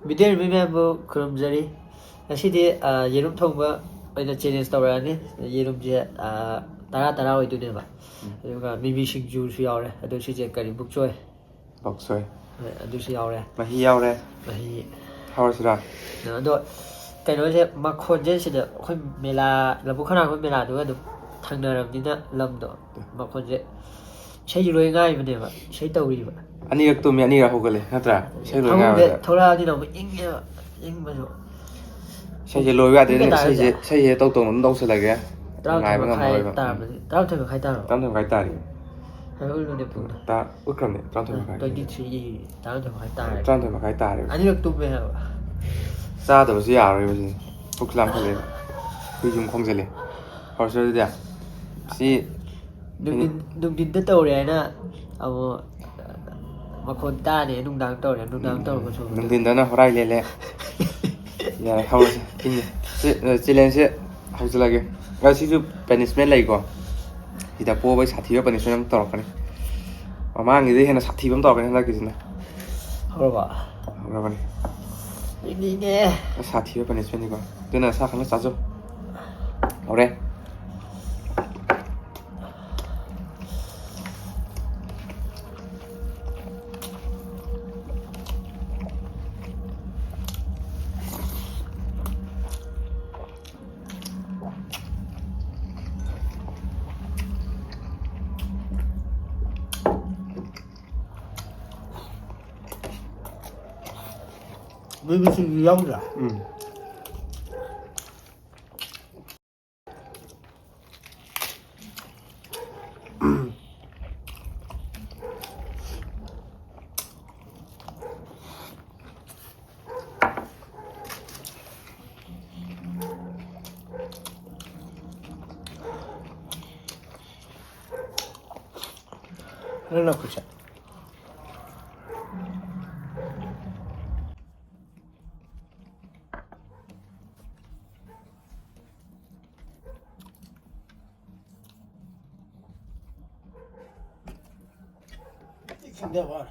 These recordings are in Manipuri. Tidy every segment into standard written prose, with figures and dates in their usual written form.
미디어 미멤버 그럼 자리 다시디 예름 통과 어느 체인지 스토어라니 예름제 따라 어디도네봐 그러니까 미미 싱주수 야오래 아도 시제 까리 북조에 박소에 아도시 야오래 마히 야오래 마히 하워스라 아도 그노제 마콘제시데 코 메라 라부카나 코 메라도 아도 당나람디나 람도 마콘제 쉐이로이 가이브네바 쉐이토리바 아니가 또 아니가 호글래 하더라 쉐이로 가야 돌아đi đâu 인게 인마죠 쉐이 로이가 되는 쉐이 똑똑 놓으실래게 ngài vẫn ngồi vậy tao thường khai tao tao thường khai tao hay ơi luôn đẹp luôn ta ước cầm này tao thường khai tôi đi chơi tao thường khai tao tao thường khai tao anh được tụi mày hả ra đâu sẽ à rồi gì phục làm cái gì cứ dùng không gì liền hồi xưa đi à si đừng tin tới tàu này nè mà con ta này đừng đáng tàu có số đừng tin tới nó hoài lẹ lẹ ya hầu chỉ lên sẽ hầu gì lại cái situ punishment lại có thì ta po với sát thiêu punishment tao cái này mà người đây là sát thiêu tao cái này là cái gì nè hầu bà hầu cái này đi nghe sát thiêu punishment đi qua cái này sát không nó sát rồi hầu đây với cái gì giống rồi rất là cực Không được rồi.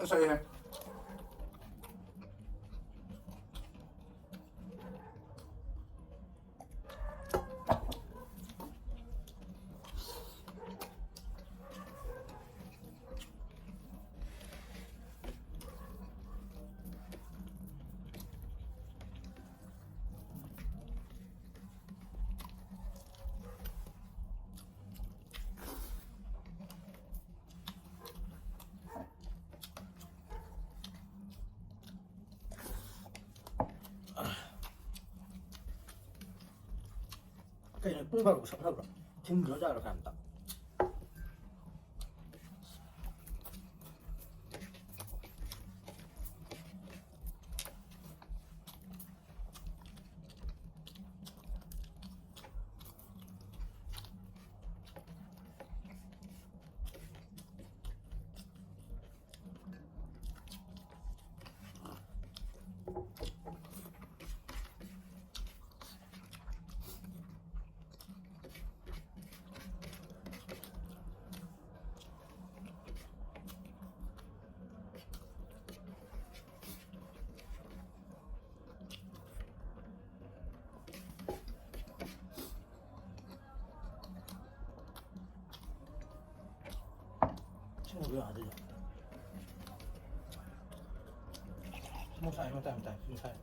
sao vậy 그냥 뽕가루 섞어서 지금 여자로 간다. ꯌꯥꯗꯦ ꯃꯁꯥꯏ ꯃꯇꯥꯏ ꯃꯁꯥꯏ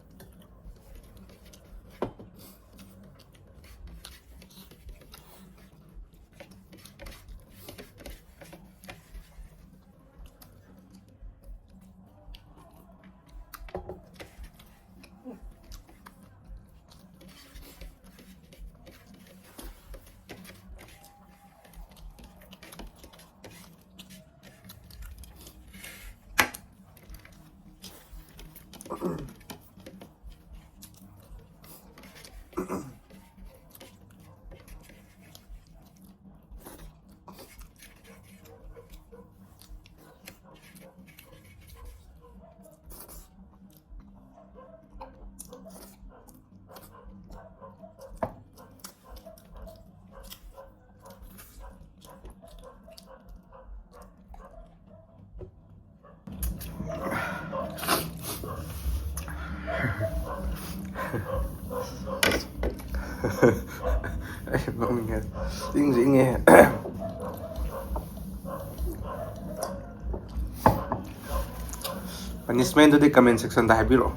Nggak tinggi ya. Punishment itu di comment section dah habis loh.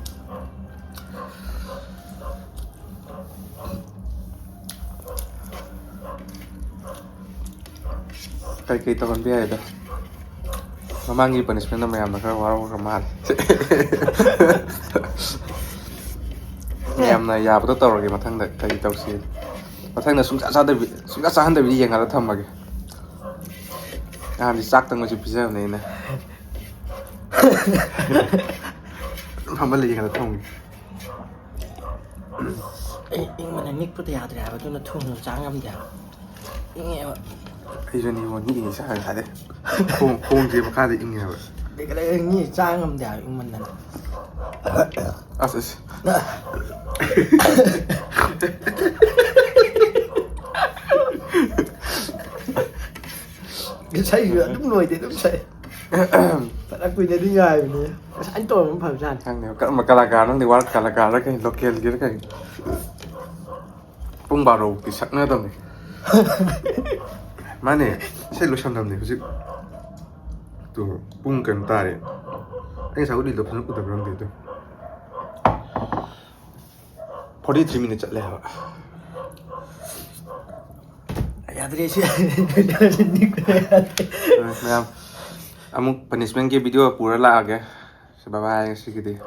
Kayak kita kan biasa itu. Mamangi punishment nama yang mereka warung ramah. Yamna ya betul tahu lagi matang dah kayak tahu sih. Matang dah sungguh sahan dah biji yang ada tham lagi. Nah di sak tengah cuci bisa ni na. Mama lagi yang ada tham. Ing mana nik pun tiada ada, betul na thun jangan dia. Ing ya. Ayo ni wani ini sah ada. Kong je makan ini ya. Dekat ni jangan dia ing mana. Asus. Cái say rửa đúng rồi thì đúng say. Tại đã quên đi ngày này. Anh tôi cũng phải ra. Thằng này các mà kalagar nó thì quá kalagar đó cái local kia đó cái. Bung bảo đồ cái sắc nữa tầm này. Mà này, sẽ lúc xong tầm này chứ. Tụ bung cần ta đấy. Anh sao đi lục nó cũng tập rong thì thôi. 43 minutes chạy leo. Ya tadi sih. Nik Ma'am, amuk punishment के video पूरा ला आ गया. Bye bye, see you